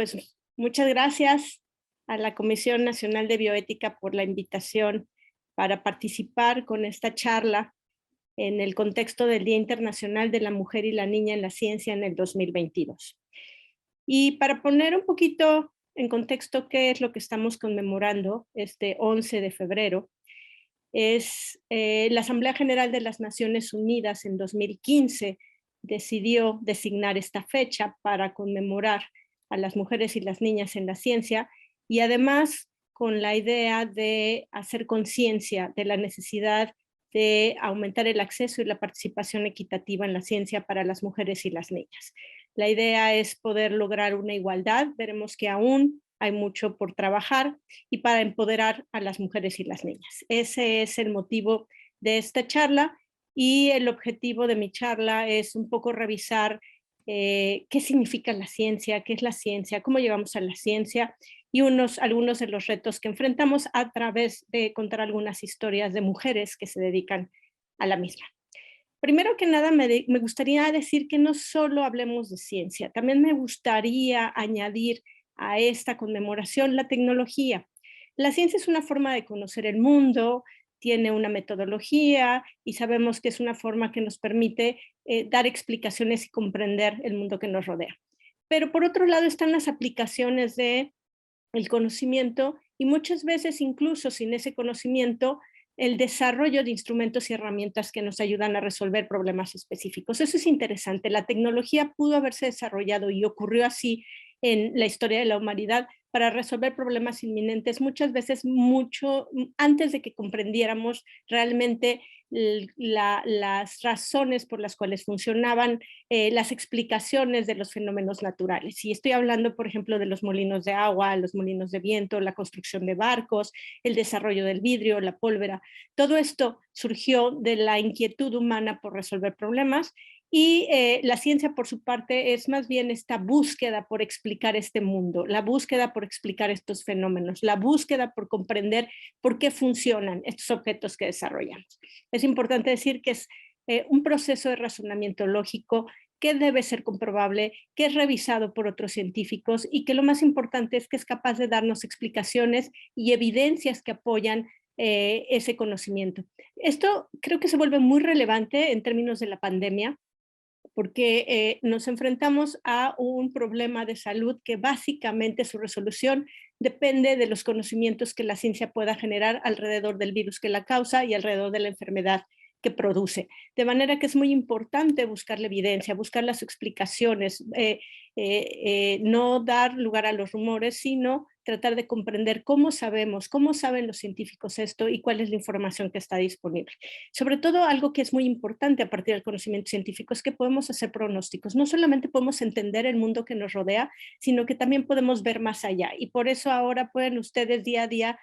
pues muchas gracias a la Comisión Nacional de Bioética por la invitación para participar con esta charla en el contexto del Día Internacional de la Mujer y la Niña en la Ciencia en el 2022. Y para poner un poquito en contexto qué es lo que estamos conmemorando este 11 de febrero, es la Asamblea General de las Naciones Unidas en 2015 decidió designar esta fecha para conmemorar a las mujeres y las niñas en la ciencia y además con la idea de hacer conciencia de la necesidad de aumentar el acceso y la participación equitativa en la ciencia para las mujeres y las niñas. La idea es poder lograr una igualdad, veremos que aún hay mucho por trabajar y para empoderar a las mujeres y las niñas. Ese es el motivo de esta charla y el objetivo de mi charla es un poco revisar qué significa la ciencia, qué es la ciencia, cómo llegamos a la ciencia y algunos de los retos que enfrentamos a través de contar algunas historias de mujeres que se dedican a la misma. Primero que nada, me gustaría decir que no solo hablemos de ciencia, también me gustaría añadir a esta conmemoración la tecnología. La ciencia es una forma de conocer el mundo, tiene una metodología y sabemos que es una forma que nos permite dar explicaciones y comprender el mundo que nos rodea. Pero por otro lado están las aplicaciones del conocimiento y muchas veces incluso sin ese conocimiento el desarrollo de instrumentos y herramientas que nos ayudan a resolver problemas específicos. Eso es interesante. La tecnología pudo haberse desarrollado y ocurrió así en la historia de la humanidad para resolver problemas inminentes, muchas veces mucho antes de que comprendiéramos realmente las razones por las cuales funcionaban las explicaciones de los fenómenos naturales. Y estoy hablando, por ejemplo, de los molinos de agua, los molinos de viento, la construcción de barcos, el desarrollo del vidrio, la pólvora. Todo esto surgió de la inquietud humana por resolver problemas y la ciencia, por su parte, es más bien esta búsqueda por explicar este mundo, la búsqueda por explicar estos fenómenos, la búsqueda por comprender por qué funcionan estos objetos que desarrollamos. Es importante decir que es un proceso de razonamiento lógico que debe ser comprobable, que es revisado por otros científicos y que lo más importante es que es capaz de darnos explicaciones y evidencias que apoyan ese conocimiento. Esto creo que se vuelve muy relevante en términos de la pandemia, porque nos enfrentamos a un problema de salud que básicamente su resolución depende de los conocimientos que la ciencia pueda generar alrededor del virus que la causa y alrededor de la enfermedad que produce. De manera que es muy importante buscar la evidencia, buscar las explicaciones, no dar lugar a los rumores, sino tratar de comprender cómo sabemos, cómo saben los científicos esto y cuál es la información que está disponible. Sobre todo, algo que es muy importante a partir del conocimiento científico es que podemos hacer pronósticos. No solamente podemos entender el mundo que nos rodea, sino que también podemos ver más allá. Y por eso ahora pueden ustedes día a día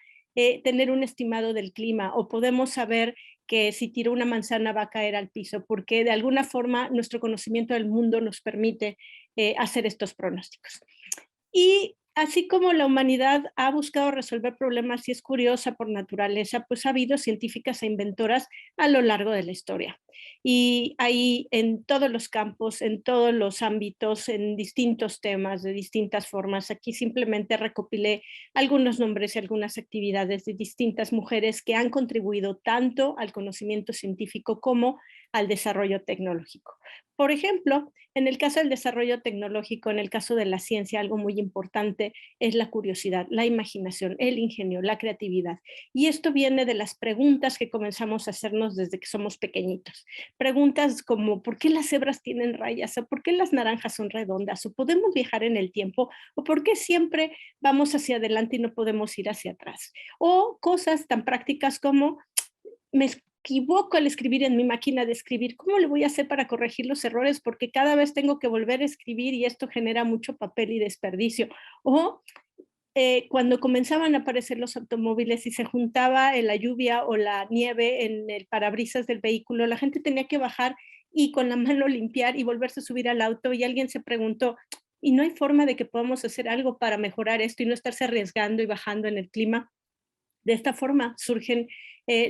tener un estimado del clima o podemos saber que si tiro una manzana va a caer al piso, porque de alguna forma nuestro conocimiento del mundo nos permite hacer estos pronósticos. Y así como la humanidad ha buscado resolver problemas y es curiosa por naturaleza, pues ha habido científicas e inventoras a lo largo de la historia. Y ahí en todos los campos, en todos los ámbitos, en distintos temas, de distintas formas. Aquí simplemente recopilé algunos nombres y algunas actividades de distintas mujeres que han contribuido tanto al conocimiento científico como al desarrollo tecnológico. Por ejemplo, en el caso del desarrollo tecnológico, en el caso de la ciencia, algo muy importante es la curiosidad, la imaginación, el ingenio, la creatividad. Y esto viene de las preguntas que comenzamos a hacernos desde que somos pequeñitos. Preguntas como ¿por qué las cebras tienen rayas? ¿O por qué las naranjas son redondas? ¿O podemos viajar en el tiempo? ¿O por qué siempre vamos hacia adelante y no podemos ir hacia atrás? O cosas tan prácticas como me equivoco al escribir en mi máquina de escribir, ¿cómo le voy a hacer para corregir los errores? Porque cada vez tengo que volver a escribir y esto genera mucho papel y desperdicio. O cuando comenzaban a aparecer los automóviles y se juntaba la lluvia o la nieve en el parabrisas del vehículo, la gente tenía que bajar y con la mano limpiar y volverse a subir al auto y alguien se preguntó, ¿y no hay forma de que podamos hacer algo para mejorar esto y no estarse arriesgando y bajando en el clima? De esta forma surgen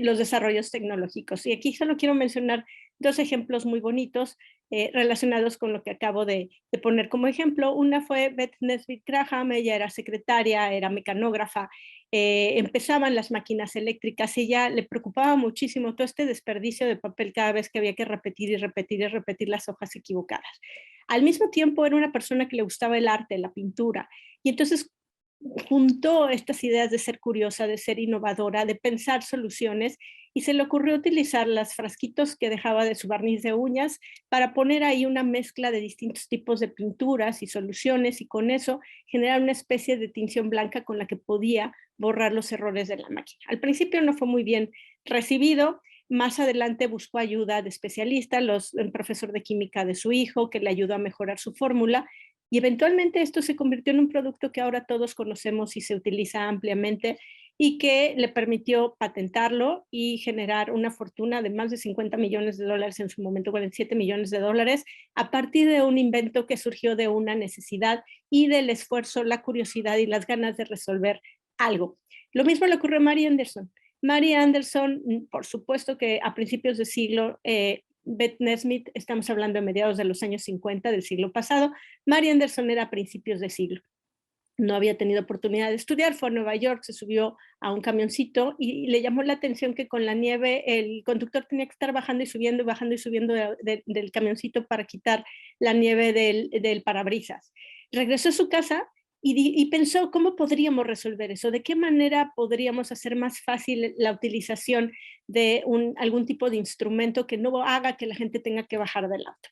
los desarrollos tecnológicos. Y aquí solo quiero mencionar dos ejemplos muy bonitos. relacionados con lo que acabo de poner como ejemplo. Una fue Beth Nesbitt Graham, ella era secretaria, era mecanógrafa, empezaban las máquinas eléctricas y ella le preocupaba muchísimo todo este desperdicio de papel cada vez que había que repetir y repetir y repetir las hojas equivocadas. Al mismo tiempo era una persona que le gustaba el arte, la pintura, y entonces juntó estas ideas de ser curiosa, de ser innovadora, de pensar soluciones, y se le ocurrió utilizar los frasquitos que dejaba de su barniz de uñas para poner ahí una mezcla de distintos tipos de pinturas y soluciones, y con eso generar una especie de tinción blanca con la que podía borrar los errores de la máquina. Al principio no fue muy bien recibido. Más adelante buscó ayuda de especialistas, el profesor de química de su hijo, que le ayudó a mejorar su fórmula, y eventualmente esto se convirtió en un producto que ahora todos conocemos y se utiliza ampliamente, y que le permitió patentarlo y generar una fortuna de más de $50 millones, en su momento $47 millones, a partir de un invento que surgió de una necesidad y del esfuerzo, la curiosidad y las ganas de resolver algo. Lo mismo le ocurrió a Mary Anderson. Mary Anderson, por supuesto que a principios de siglo, Beth Nesbitt, estamos hablando de mediados de los años 50 del siglo pasado, Mary Anderson era a principios de siglo. No había tenido oportunidad de estudiar, fue a Nueva York, se subió a un camioncito y le llamó la atención que con la nieve el conductor tenía que estar bajando y subiendo del camioncito para quitar la nieve del parabrisas. Regresó a su casa y pensó cómo podríamos resolver eso, de qué manera podríamos hacer más fácil la utilización de algún tipo de instrumento que no haga que la gente tenga que bajar del auto.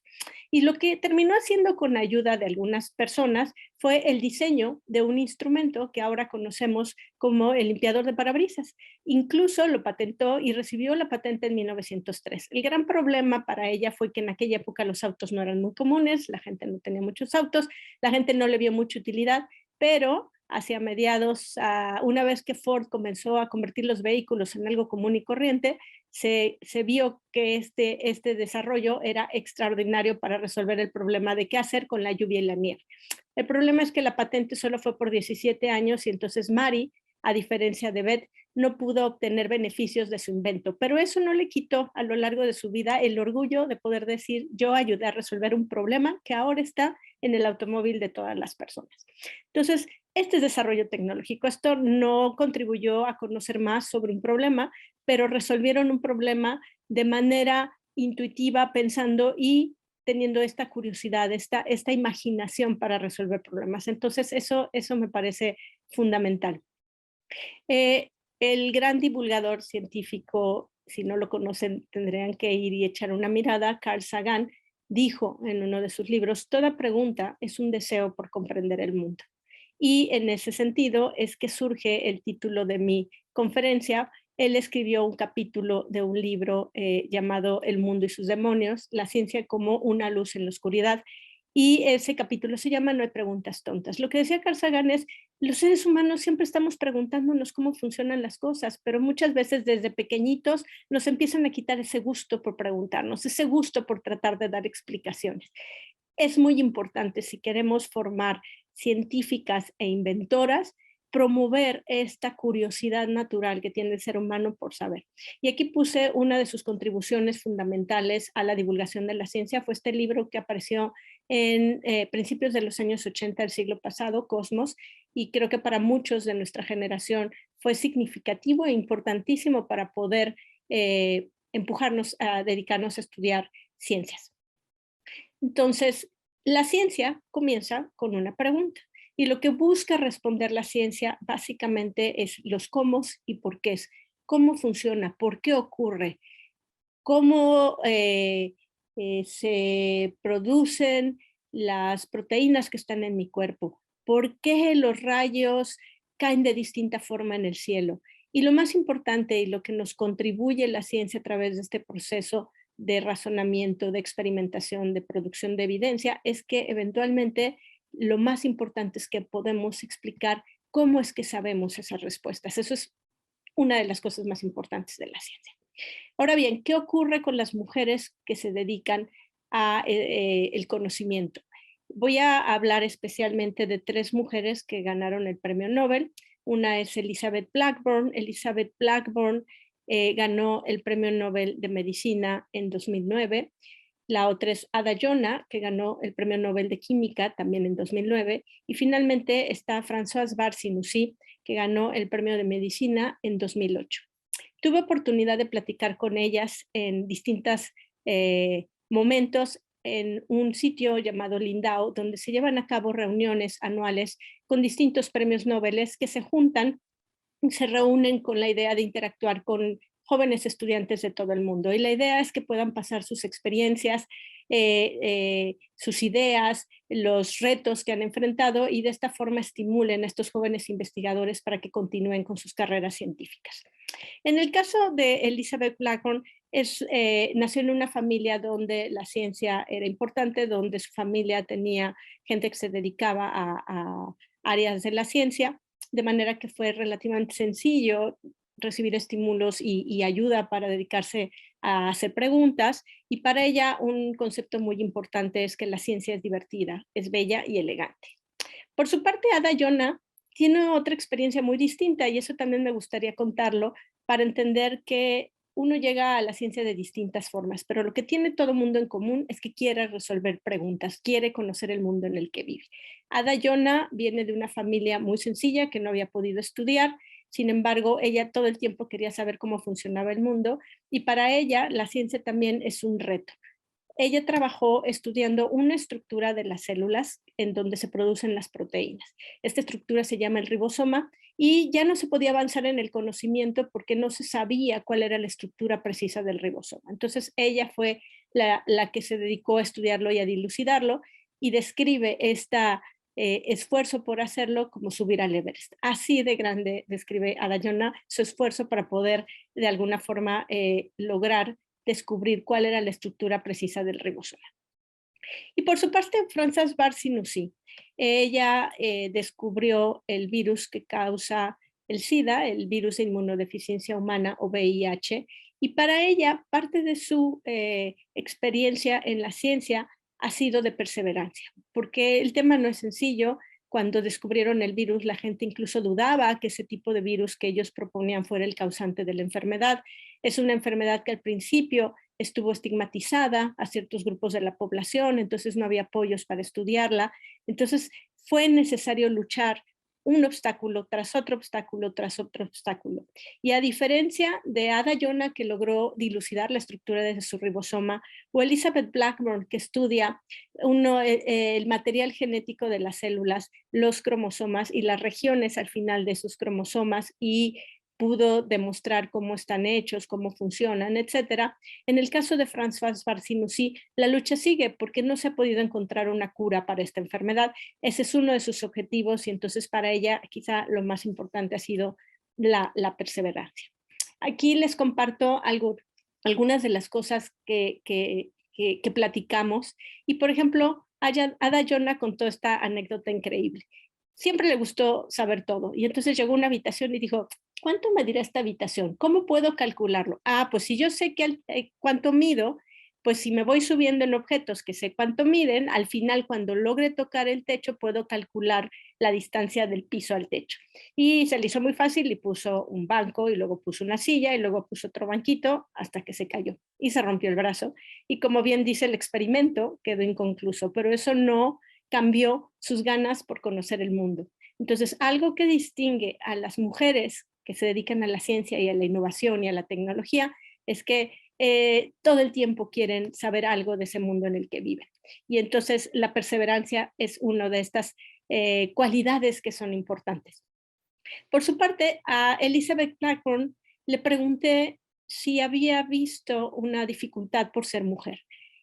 Y lo que terminó haciendo con ayuda de algunas personas fue el diseño de un instrumento que ahora conocemos como el limpiador de parabrisas. Incluso lo patentó y recibió la patente en 1903. El gran problema para ella fue que en aquella época los autos no eran muy comunes, la gente no tenía muchos autos, la gente no le vio mucha utilidad, pero hacia mediados, una vez que Ford comenzó a convertir los vehículos en algo común y corriente, se vio que este desarrollo era extraordinario para resolver el problema de qué hacer con la lluvia y la nieve. El problema es que la patente solo fue por 17 años y entonces Mary, a diferencia de Beth, no pudo obtener beneficios de su invento, pero eso no le quitó a lo largo de su vida el orgullo de poder decir: yo ayudé a resolver un problema que ahora está en el automóvil de todas las personas. Entonces, este desarrollo tecnológico, esto no contribuyó a conocer más sobre un problema, pero resolvieron un problema de manera intuitiva, pensando y teniendo esta curiosidad, esta imaginación para resolver problemas. Entonces, eso me parece fundamental. El gran divulgador científico, si no lo conocen, tendrían que ir y echar una mirada. Carl Sagan dijo en uno de sus libros: toda pregunta es un deseo por comprender el mundo. Y en ese sentido es que surge el título de mi conferencia. Él escribió un capítulo de un libro llamado El mundo y sus demonios, la ciencia como una luz en la oscuridad. Y ese capítulo se llama No hay preguntas tontas. Lo que decía Carl Sagan es: los seres humanos siempre estamos preguntándonos cómo funcionan las cosas, pero muchas veces desde pequeñitos nos empiezan a quitar ese gusto por preguntarnos, ese gusto por tratar de dar explicaciones. Es muy importante, si queremos formar científicas e inventoras, promover esta curiosidad natural que tiene el ser humano por saber. Y aquí puse una de sus contribuciones fundamentales a la divulgación de la ciencia, fue este libro que apareció en principios de los años 80 del siglo pasado, Cosmos, y creo que para muchos de nuestra generación fue significativo e importantísimo para poder empujarnos a dedicarnos a estudiar ciencias. Entonces, la ciencia comienza con una pregunta, y lo que busca responder la ciencia básicamente es los cómo y por qué. ¿Cómo funciona? ¿Por qué ocurre? ¿Cómo se producen las proteínas que están en mi cuerpo? ¿Por qué los rayos caen de distinta forma en el cielo? Y lo más importante, y lo que nos contribuye la ciencia a través de este proceso de razonamiento, de experimentación, de producción de evidencia, es que eventualmente lo más importante es que podemos explicar cómo es que sabemos esas respuestas. Eso es una de las cosas más importantes de la ciencia. Ahora bien, ¿qué ocurre con las mujeres que se dedican a el conocimiento? Voy a hablar especialmente de 3 mujeres que ganaron el premio Nobel. Una es Elizabeth Blackburn. Elizabeth Blackburn ganó el premio Nobel de Medicina en 2009. la otra es Ada Yona, que ganó el Premio Nobel de Química también en 2009, y finalmente está Françoise Barré-Sinoussi, que ganó el Premio de Medicina en 2008. Tuve oportunidad de platicar con ellas en distintos momentos en un sitio llamado Lindau, donde se llevan a cabo reuniones anuales con distintos premios Nobel que se juntan, se reúnen con la idea de interactuar con jóvenes estudiantes de todo el mundo. Y la idea es que puedan pasar sus experiencias, sus ideas, los retos que han enfrentado y de esta forma estimulen a estos jóvenes investigadores para que continúen con sus carreras científicas. En el caso de Elizabeth Blackburn, nació en una familia donde la ciencia era importante, donde su familia tenía gente que se dedicaba a áreas de la ciencia, de manera que fue relativamente sencillo recibir estímulos y ayuda para dedicarse a hacer preguntas. Y para ella un concepto muy importante es que la ciencia es divertida, es bella y elegante. Por su parte, Ada Yona tiene otra experiencia muy distinta y eso también me gustaría contarlo para entender que uno llega a la ciencia de distintas formas, pero lo que tiene todo mundo en común es que quiere resolver preguntas, quiere conocer el mundo en el que vive. Ada Yona viene de una familia muy sencilla que no había podido estudiar, sin embargo, ella todo el tiempo quería saber cómo funcionaba el mundo y para ella la ciencia también es un reto. Ella trabajó estudiando una estructura de las células en donde se producen las proteínas. Esta estructura se llama el ribosoma y ya no se podía avanzar en el conocimiento porque no se sabía cuál era la estructura precisa del ribosoma. Entonces ella fue la que se dedicó a estudiarlo y a dilucidarlo y describe este esfuerzo por hacerlo como subir al Everest. Así de grande describe Ada Yona su esfuerzo para poder de alguna forma lograr descubrir cuál era la estructura precisa del ribosoma. Y por su parte, Françoise Barré-Sinoussi, ella descubrió el virus que causa el SIDA, el virus de inmunodeficiencia humana o VIH, y para ella parte de su experiencia en la ciencia ha sido de perseverancia, porque el tema no es sencillo. Cuando descubrieron el virus, la gente incluso dudaba que ese tipo de virus que ellos proponían fuera el causante de la enfermedad. Es una enfermedad que al principio estuvo estigmatizada a ciertos grupos de la población, entonces no había apoyos para estudiarla. Entonces fue necesario luchar un obstáculo tras otro obstáculo tras otro obstáculo. Y a diferencia de Ada Yona, que logró dilucidar la estructura de su ribosoma, o Elizabeth Blackburn, que estudia el material genético de las células, los cromosomas y las regiones al final de sus cromosomas y pudo demostrar cómo están hechos, cómo funcionan, etcétera. En el caso de Françoise Barré-Sinoussi, la lucha sigue porque no se ha podido encontrar una cura para esta enfermedad. Ese es uno de sus objetivos y entonces para ella quizá lo más importante ha sido la perseverancia. Aquí les comparto algunas de las cosas que platicamos y por ejemplo, Ada Yona contó esta anécdota increíble. Siempre le gustó saber todo y entonces llegó a una habitación y dijo, ¿cuánto medirá esta habitación? ¿Cómo puedo calcularlo? Ah, pues si yo sé cuánto mido, pues si me voy subiendo en objetos que sé cuánto miden, al final cuando logre tocar el techo puedo calcular la distancia del piso al techo. Y se le hizo muy fácil y puso un banco y luego puso una silla y luego puso otro banquito hasta que se cayó y se rompió el brazo. Y como bien dice el experimento, quedó inconcluso, pero eso no cambió sus ganas por conocer el mundo. Entonces, algo que distingue a las mujeres que se dedican a la ciencia y a la innovación y a la tecnología es que todo el tiempo quieren saber algo de ese mundo en el que viven. Y entonces la perseverancia es una de estas cualidades que son importantes. Por su parte, a Elizabeth Blackburn le pregunté si había visto una dificultad por ser mujer.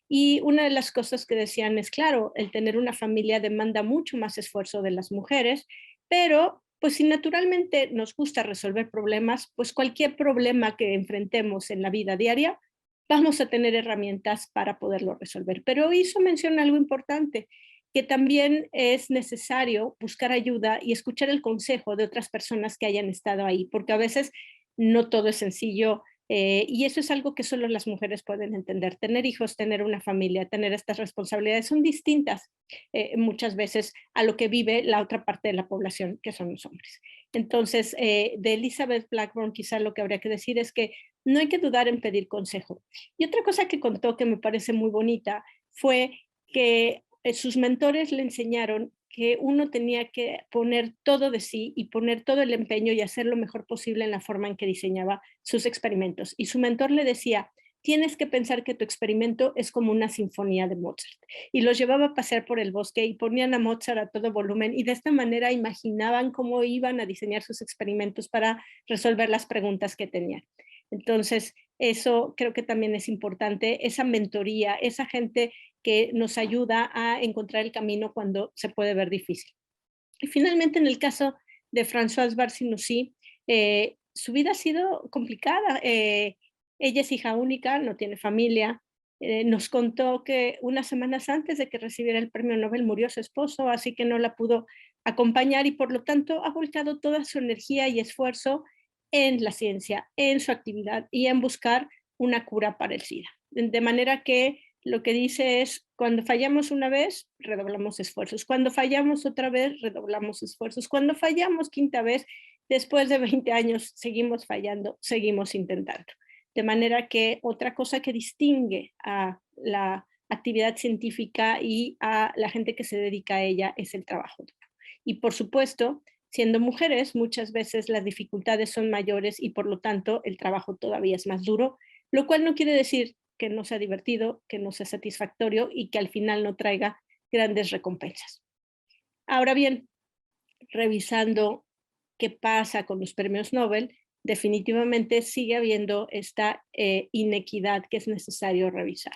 Y una de las cosas que decían es, claro, el tener una familia demanda mucho más esfuerzo de las mujeres, pero pues si naturalmente nos gusta resolver problemas, pues cualquier problema que enfrentemos en la vida diaria, vamos a tener herramientas para poderlo resolver. Pero hizo mención algo importante, que también es necesario buscar ayuda y escuchar el consejo de otras personas que hayan estado ahí, porque a veces no todo es sencillo y eso es algo que solo las mujeres pueden entender. Tener hijos, tener una familia, tener estas responsabilidades son distintas muchas veces a lo que vive la otra parte de la población, que son los hombres. Entonces, de Elizabeth Blackburn quizá lo que habría que decir es que no hay que dudar en pedir consejo. Y otra cosa que contó que me parece muy bonita fue que sus mentores le enseñaron que uno tenía que poner todo de sí y poner todo el empeño y hacer lo mejor posible en la forma en que diseñaba sus experimentos. Y su mentor le decía, tienes que pensar que tu experimento es como una sinfonía de Mozart. Y los llevaba a pasear por el bosque y ponían a Mozart a todo volumen y de esta manera imaginaban cómo iban a diseñar sus experimentos para resolver las preguntas que tenían. Entonces, eso creo que también es importante, esa mentoría, esa gente que nos ayuda a encontrar el camino cuando se puede ver difícil. Y finalmente, en el caso de Françoise Barcinussy, su vida ha sido complicada. Ella es hija única, no tiene familia. Nos contó que unas semanas antes de que recibiera el premio Nobel murió su esposo, así que no la pudo acompañar y por lo tanto ha volcado toda su energía y esfuerzo en la ciencia, en su actividad y en buscar una cura para el SIDA. De manera que lo que dice es, cuando fallamos una vez, redoblamos esfuerzos. Cuando fallamos otra vez, redoblamos esfuerzos. Cuando fallamos quinta vez, después de 20 años, seguimos fallando, seguimos intentando. De manera que otra cosa que distingue a la actividad científica y a la gente que se dedica a ella es el trabajo. Y por supuesto, siendo mujeres, muchas veces las dificultades son mayores y por lo tanto el trabajo todavía es más duro, lo cual no quiere decir que no sea divertido, que no sea satisfactorio y que al final no traiga grandes recompensas. Ahora bien, revisando qué pasa con los premios Nobel, definitivamente sigue habiendo esta inequidad que es necesario revisar.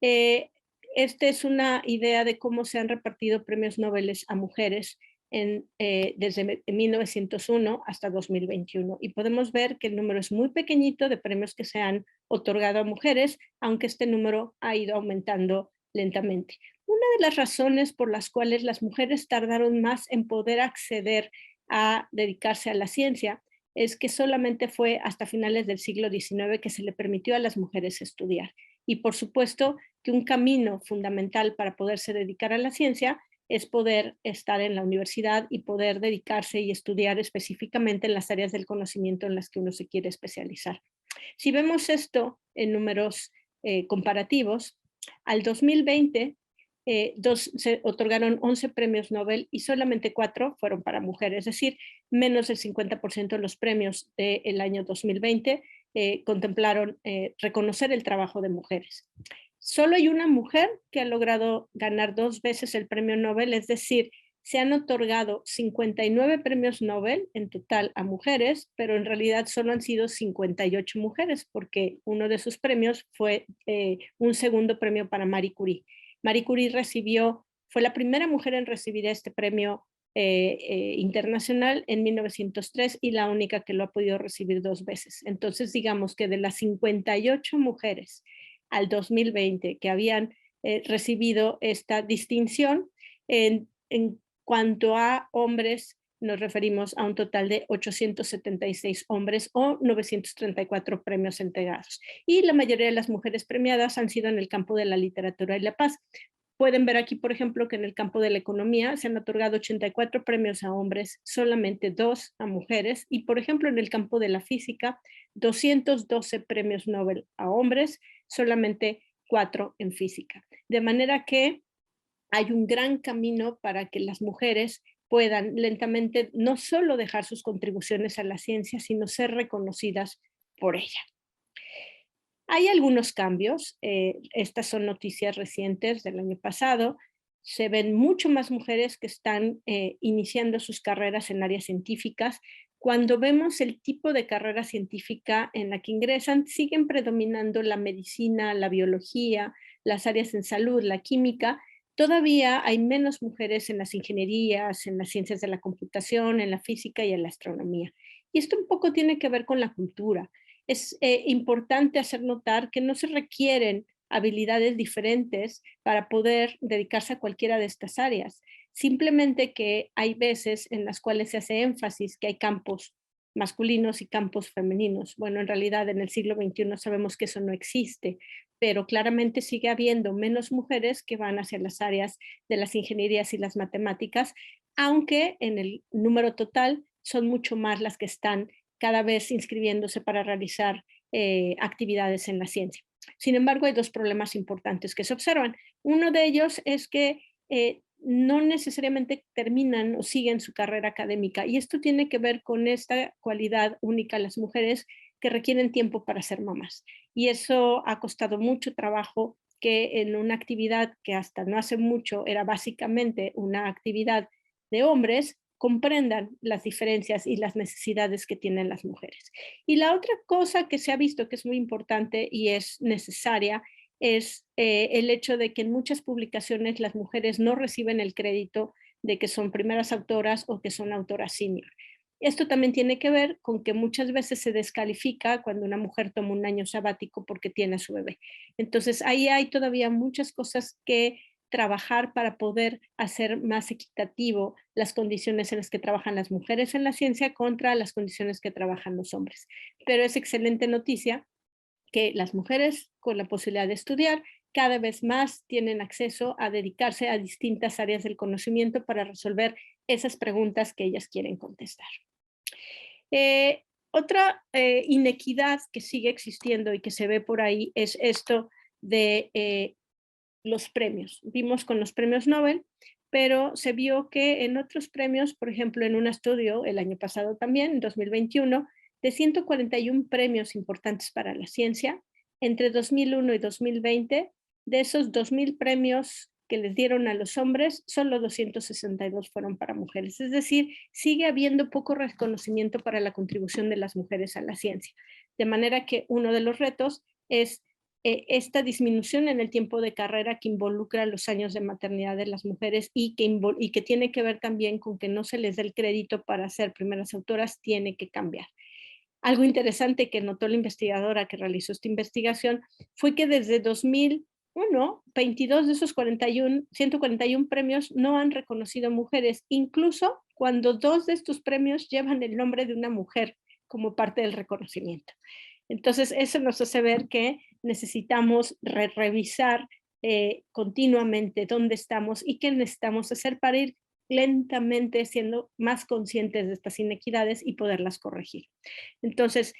Eh, esta es una idea de cómo se han repartido premios Nobel a mujeres desde 1901 hasta 2021. Y podemos ver que el número es muy pequeñito de premios que se han otorgado a mujeres, aunque este número ha ido aumentando lentamente. Una de las razones por las cuales las mujeres tardaron más en poder acceder a dedicarse a la ciencia es que solamente fue hasta finales del siglo XIX que se le permitió a las mujeres estudiar. Y por supuesto que un camino fundamental para poderse dedicar a la ciencia es poder estar en la universidad y poder dedicarse y estudiar específicamente en las áreas del conocimiento en las que uno se quiere especializar. Si vemos esto en números comparativos, al 2020 se otorgaron 11 premios Nobel y solamente 4 fueron para mujeres, es decir, menos del 50% de los premios del año 2020 contemplaron reconocer el trabajo de mujeres. Solo hay una mujer que ha logrado ganar 2 veces el premio Nobel, es decir, se han otorgado 59 premios Nobel en total a mujeres, pero en realidad solo han sido 58 mujeres, porque uno de sus premios fue un segundo premio para Marie Curie. Marie Curie fue la primera mujer en recibir este premio internacional en 1903 y la única que lo ha podido recibir 2 veces. Entonces, digamos que de las 58 mujeres al 2020 que habían recibido esta distinción, en cuanto a hombres, nos referimos a un total de 876 hombres o 934 premios entregados. Y la mayoría de las mujeres premiadas han sido en el campo de la literatura y la paz. Pueden ver aquí, por ejemplo, que en el campo de la economía se han otorgado 84 premios a hombres, solamente 2 a mujeres. Y, por ejemplo, en el campo de la física, 212 premios Nobel a hombres, solamente 4 en física. De manera que hay un gran camino para que las mujeres puedan lentamente no solo dejar sus contribuciones a la ciencia, sino ser reconocidas por ella. Hay algunos cambios, estas son noticias recientes del año pasado, se ven mucho más mujeres que están iniciando sus carreras en áreas científicas. Cuando vemos el tipo de carrera científica en la que ingresan, siguen predominando la medicina, la biología, las áreas en salud, la química. Todavía hay menos mujeres en las ingenierías, en las ciencias de la computación, en la física y en la astronomía. Y esto un poco tiene que ver con la cultura. Es importante hacer notar que no se requieren habilidades diferentes para poder dedicarse a cualquiera de estas áreas. Simplemente que hay veces en las cuales se hace énfasis que hay campos masculinos y campos femeninos. Bueno, en realidad en el siglo XXI sabemos que eso no existe, pero claramente sigue habiendo menos mujeres que van hacia las áreas de las ingenierías y las matemáticas, aunque en el número total son mucho más las que están cada vez inscribiéndose para realizar actividades en la ciencia. Sin embargo, hay dos problemas importantes que se observan. Uno de ellos es que no necesariamente terminan o siguen su carrera académica, y esto tiene que ver con esta cualidad única de las mujeres que requieren tiempo para ser mamás. Y eso ha costado mucho trabajo, que en una actividad que hasta no hace mucho era básicamente una actividad de hombres, comprendan las diferencias y las necesidades que tienen las mujeres. Y la otra cosa que se ha visto que es muy importante y es necesaria es el hecho de que en muchas publicaciones las mujeres no reciben el crédito de que son primeras autoras o que son autoras senior. Esto también tiene que ver con que muchas veces se descalifica cuando una mujer toma un año sabático porque tiene a su bebé. Entonces ahí hay todavía muchas cosas que trabajar para poder hacer más equitativo las condiciones en las que trabajan las mujeres en la ciencia contra las condiciones que trabajan los hombres. Pero es excelente noticia que las mujeres con la posibilidad de estudiar cada vez más tienen acceso a dedicarse a distintas áreas del conocimiento para resolver esas preguntas que ellas quieren contestar. Otra inequidad que sigue existiendo y que se ve por ahí es esto de los premios. Vimos con los premios Nobel, pero se vio que en otros premios, por ejemplo, en un estudio el año pasado también, en 2021, de 141 premios importantes para la ciencia, entre 2001 y 2020, de esos 2.000 premios que les dieron a los hombres, solo 262 fueron para mujeres. Es decir, sigue habiendo poco reconocimiento para la contribución de las mujeres a la ciencia. De manera que uno de los retos es esta disminución en el tiempo de carrera que involucra los años de maternidad de las mujeres y que tiene que ver también con que no se les dé el crédito para ser primeras autoras, tiene que cambiar. Algo interesante que notó la investigadora que realizó esta investigación fue que desde 2001, 22 de esos 141 premios no han reconocido mujeres, incluso cuando 2 de estos premios llevan el nombre de una mujer como parte del reconocimiento. Entonces, eso nos hace ver que necesitamos revisar continuamente dónde estamos y qué necesitamos hacer para ir lentamente siendo más conscientes de estas inequidades y poderlas corregir. Entonces,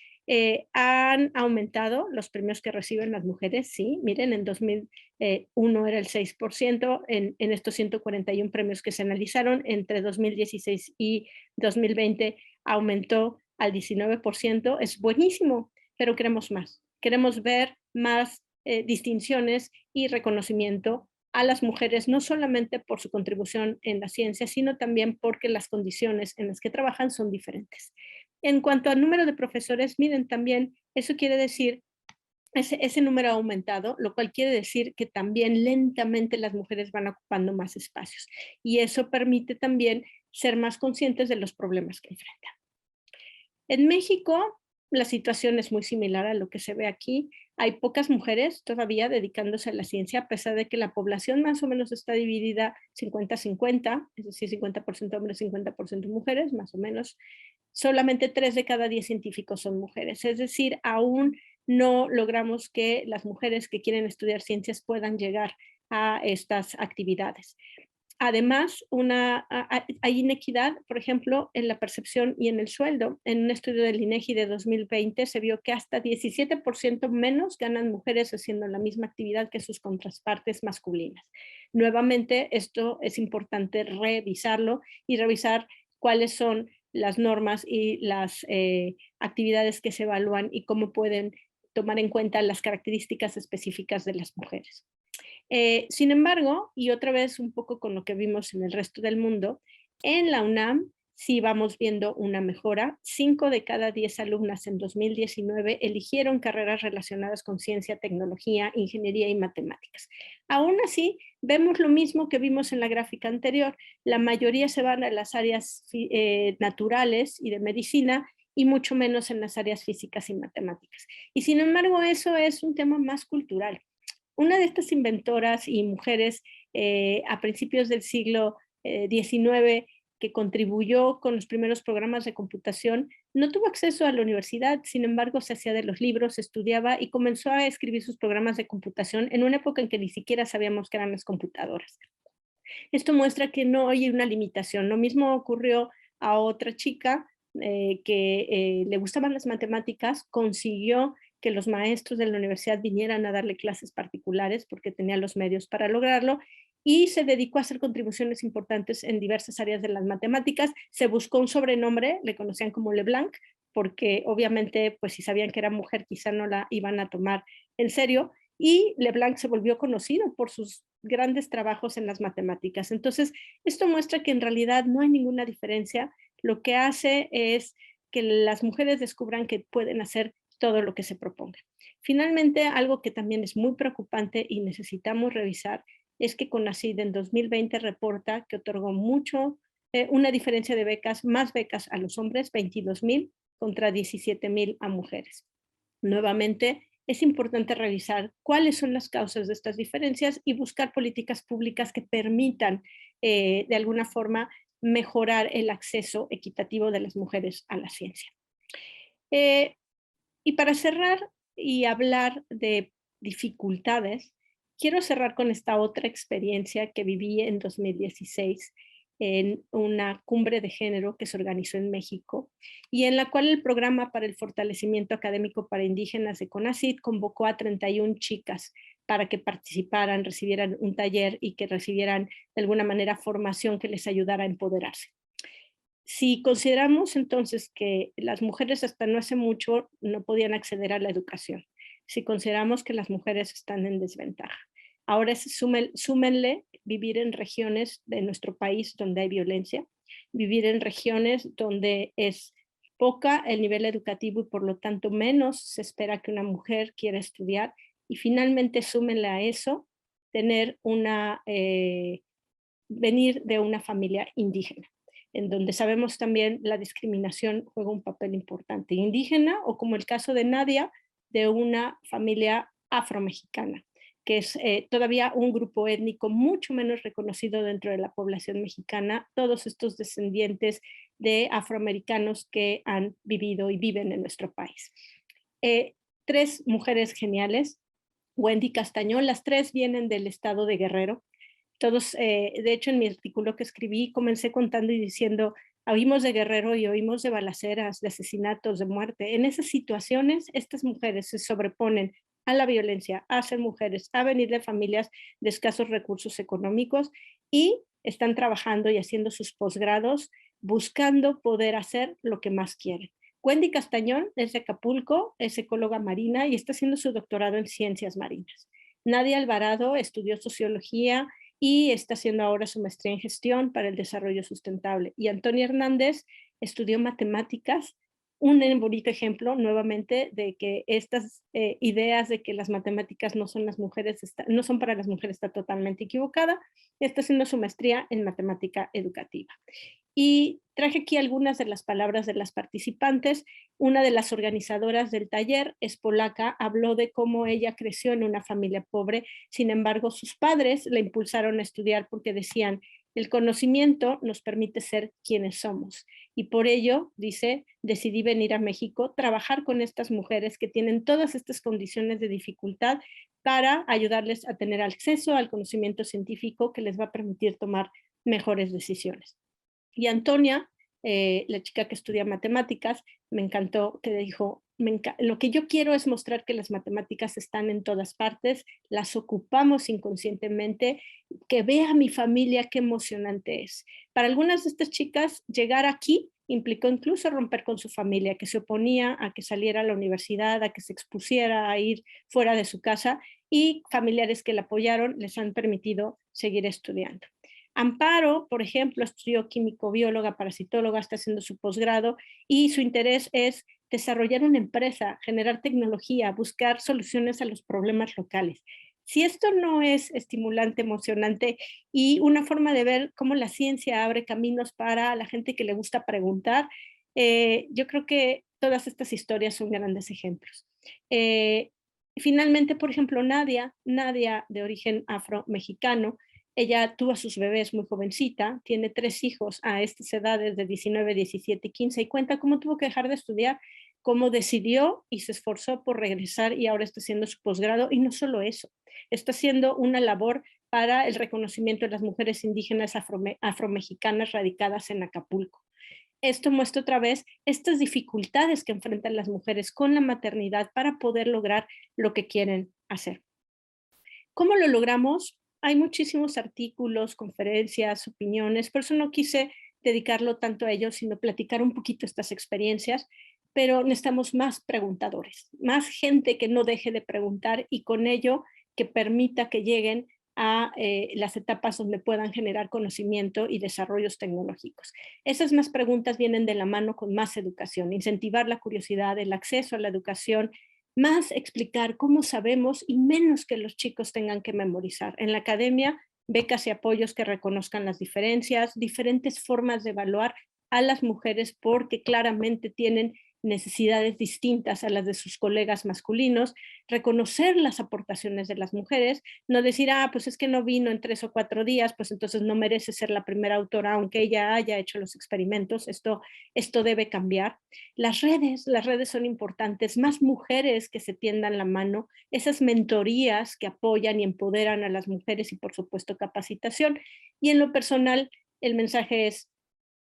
han aumentado los premios que reciben las mujeres, sí, miren, en 2001 era el 6%, en estos 141 premios que se analizaron entre 2016 y 2020 aumentó al 19%, es buenísimo, pero queremos más. Queremos ver más distinciones y reconocimiento a las mujeres, no solamente por su contribución en la ciencia, sino también porque las condiciones en las que trabajan son diferentes. En cuanto al número de profesores, miren, también eso quiere decir, ese número ha aumentado, lo cual quiere decir que también lentamente las mujeres van ocupando más espacios. Y eso permite también ser más conscientes de los problemas que enfrentan. En México, la situación es muy similar a lo que se ve aquí. Hay pocas mujeres todavía dedicándose a la ciencia, a pesar de que la población más o menos está dividida 50-50, es decir, 50% hombres, 50% mujeres, más o menos. Solamente 3 de cada 10 científicos son mujeres, es decir, aún no logramos que las mujeres que quieren estudiar ciencias puedan llegar a estas actividades. Además, hay inequidad, por ejemplo, en la percepción y en el sueldo. En un estudio del INEGI de 2020 se vio que hasta 17% menos ganan mujeres haciendo la misma actividad que sus contrapartes masculinas. Nuevamente, esto es importante revisarlo y revisar cuáles son las normas y las actividades que se evalúan y cómo pueden tomar en cuenta las características específicas de las mujeres. Sin embargo, y otra vez un poco con lo que vimos en el resto del mundo, en la UNAM sí vamos viendo una mejora. 5 de cada 10 alumnas en 2019 eligieron carreras relacionadas con ciencia, tecnología, ingeniería y matemáticas. Aún así, vemos lo mismo que vimos en la gráfica anterior. La mayoría se van a las áreas naturales y de medicina y mucho menos en las áreas físicas y matemáticas. Y sin embargo, eso es un tema más cultural. Una de estas inventoras y mujeres a principios del siglo XIX que contribuyó con los primeros programas de computación, no tuvo acceso a la universidad, sin embargo se hacía de los libros, estudiaba y comenzó a escribir sus programas de computación en una época en que ni siquiera sabíamos qué eran las computadoras. Esto muestra que no hay una limitación. Lo mismo ocurrió a otra chica que le gustaban las matemáticas, consiguió que los maestros de la universidad vinieran a darle clases particulares porque tenía los medios para lograrlo, y se dedicó a hacer contribuciones importantes en diversas áreas de las matemáticas. Se buscó un sobrenombre, le conocían como LeBlanc, porque obviamente, pues si sabían que era mujer, quizá no la iban a tomar en serio, y LeBlanc se volvió conocido por sus grandes trabajos en las matemáticas. Entonces, esto muestra que en realidad no hay ninguna diferencia. Lo que hace es que las mujeres descubran que pueden hacer todo lo que se proponga. Finalmente, algo que también es muy preocupante y necesitamos revisar es que CONACYT en 2020 reporta que otorgó una diferencia de becas, más becas a los hombres, 22,000 contra 17,000 a mujeres. Nuevamente, es importante revisar cuáles son las causas de estas diferencias y buscar políticas públicas que permitan, de alguna forma, mejorar el acceso equitativo de las mujeres a la ciencia. Y para cerrar y hablar de dificultades, quiero cerrar con esta otra experiencia que viví en 2016 en una cumbre de género que se organizó en México y en la cual el programa para el fortalecimiento académico para indígenas de CONACYT convocó a 31 chicas para que participaran, recibieran un taller y que recibieran de alguna manera formación que les ayudara a empoderarse. Si consideramos entonces que las mujeres hasta no hace mucho no podían acceder a la educación, si consideramos que las mujeres están en desventaja, ahora súmenle vivir en regiones de nuestro país donde hay violencia, vivir en regiones donde es poca el nivel educativo y por lo tanto menos se espera que una mujer quiera estudiar, y finalmente súmenle a eso venir de una familia indígena, en donde sabemos también la discriminación juega un papel importante, indígena o como el caso de Nadia, de una familia afromexicana, que es todavía un grupo étnico mucho menos reconocido dentro de la población mexicana, todos estos descendientes de afroamericanos que han vivido y viven en nuestro país. Tres mujeres geniales, Wendy Castañón, las tres vienen del estado de Guerrero. Todos, de hecho, en mi artículo que escribí, comencé contando y diciendo, oímos de Guerrero y oímos de balaceras, de asesinatos, de muerte. En esas situaciones, estas mujeres se sobreponen a la violencia, a ser mujeres, a venir de familias de escasos recursos económicos y están trabajando y haciendo sus posgrados, buscando poder hacer lo que más quieren. Wendy Castañón es de Acapulco, es ecóloga marina y está haciendo su doctorado en ciencias marinas. Nadia Alvarado estudió sociología y está haciendo ahora su maestría en gestión para el desarrollo sustentable. Y Antonia Hernández estudió matemáticas, un bonito ejemplo nuevamente de que estas ideas de que las matemáticas no son no son para las mujeres está totalmente equivocada. Está haciendo su maestría en matemática educativa. Y traje aquí algunas de las palabras de las participantes. Una de las organizadoras del taller es polaca, habló de cómo ella creció en una familia pobre, sin embargo sus padres la impulsaron a estudiar porque decían, el conocimiento nos permite ser quienes somos. Y por ello, dice, decidí venir a México, trabajar con estas mujeres que tienen todas estas condiciones de dificultad para ayudarles a tener acceso al conocimiento científico que les va a permitir tomar mejores decisiones. Y Antonia, la chica que estudia matemáticas, me encantó que dijo, lo que yo quiero es mostrar que las matemáticas están en todas partes, las ocupamos inconscientemente, que vea mi familia qué emocionante es. Para algunas de estas chicas, llegar aquí implicó incluso romper con su familia, que se oponía a que saliera a la universidad, a que se expusiera a ir fuera de su casa, y familiares que la apoyaron les han permitido seguir estudiando. Amparo, por ejemplo, estudió químico-bióloga, parasitóloga, está haciendo su posgrado y su interés es desarrollar una empresa, generar tecnología, buscar soluciones a los problemas locales. Si esto no es estimulante, emocionante y una forma de ver cómo la ciencia abre caminos para la gente que le gusta preguntar, yo creo que todas estas historias son grandes ejemplos. Finalmente, por ejemplo, Nadia de origen afro-mexicano, ella tuvo a sus bebés muy jovencita, tiene 3 hijos a estas edades de 19, 17 y 15 y cuenta cómo tuvo que dejar de estudiar, cómo decidió y se esforzó por regresar y ahora está haciendo su posgrado y no solo eso, está haciendo una labor para el reconocimiento de las mujeres indígenas afromexicanas radicadas en Acapulco. esto muestra otra vez estas dificultades que enfrentan las mujeres con la maternidad para poder lograr lo que quieren hacer. ¿Cómo lo logramos? Hay muchísimos artículos, conferencias, opiniones, por eso no quise dedicarlo tanto a ello, sino platicar un poquito estas experiencias, pero necesitamos más preguntadores, más gente que no deje de preguntar y con ello que permita que lleguen a las etapas donde puedan generar conocimiento y desarrollos tecnológicos. Esas más preguntas vienen de la mano con más educación, incentivar la curiosidad, el acceso a la educación, más explicar cómo sabemos y menos que los chicos tengan que memorizar. En la academia, becas y apoyos que reconozcan las diferencias, diferentes formas de evaluar a las mujeres porque claramente tienen necesidades distintas a las de sus colegas masculinos, reconocer las aportaciones de las mujeres, no decir, pues es que no vino en 3 o 4 días, pues entonces no merece ser la primera autora, aunque ella haya hecho los experimentos, esto debe cambiar. Las redes son importantes, más mujeres que se tiendan la mano, esas mentorías que apoyan y empoderan a las mujeres y por supuesto capacitación. Y en lo personal, el mensaje es,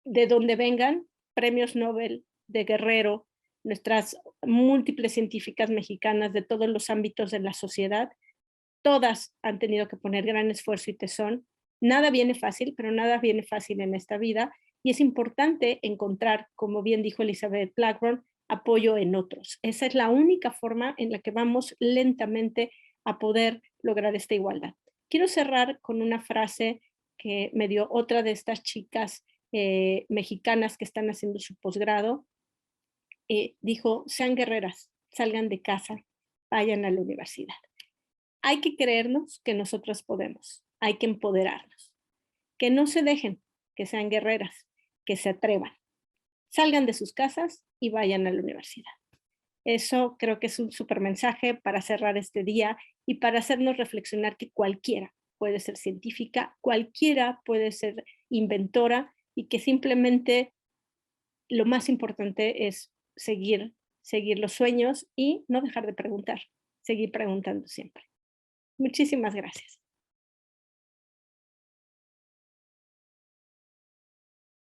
de donde vengan, premios Nobel de Guerrero, nuestras múltiples científicas mexicanas de todos los ámbitos de la sociedad, todas han tenido que poner gran esfuerzo y tesón. Nada viene fácil, pero nada viene fácil en esta vida y es importante encontrar, como bien dijo Elizabeth Blackburn, apoyo en otros. Esa es la única forma en la que vamos lentamente a poder lograr esta igualdad. Quiero cerrar con una frase que me dio otra de estas chicas mexicanas que están haciendo su posgrado. Dijo, sean guerreras, salgan de casa, vayan a la universidad. Hay que creernos que nosotros podemos, hay que empoderarnos, que no se dejen, que sean guerreras, que se atrevan, salgan de sus casas y vayan a la universidad. Eso creo que es un súper mensaje para cerrar este día y para hacernos reflexionar que cualquiera puede ser científica, cualquiera puede ser inventora y que simplemente lo más importante es seguir los sueños y no dejar de preguntar, seguir preguntando siempre. Muchísimas gracias.